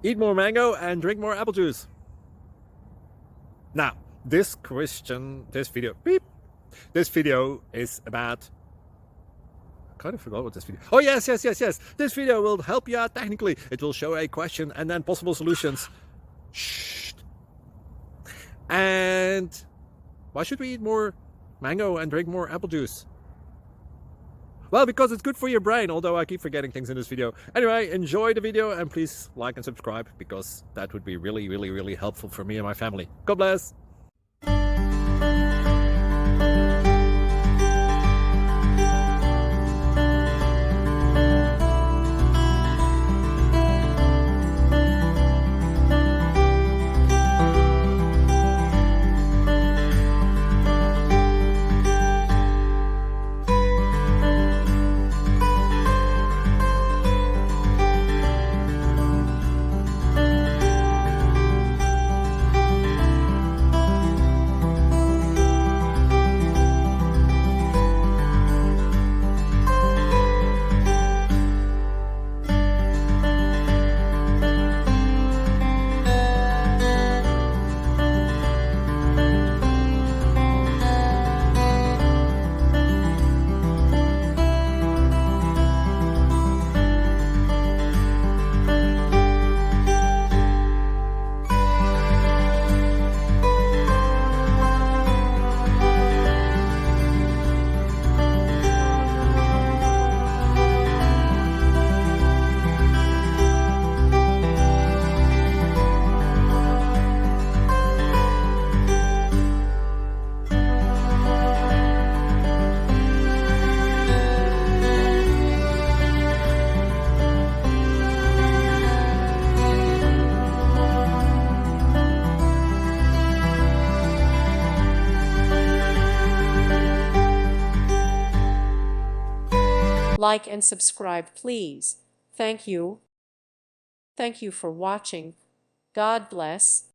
Eat more mango and drink more apple juice. Now, this video is about, I kind of forgot what this video. Oh, yes. This video will help you out technically. It will show a question and then possible solutions. Shh. And why should we eat more mango and drink more apple juice? Well, because it's good for your brain, although I keep forgetting things in this video. Anyway, enjoy the video and please like and subscribe, because that would be really helpful for me and my family. God bless. Like and subscribe, please. Thank you. Thank you for watching. God bless.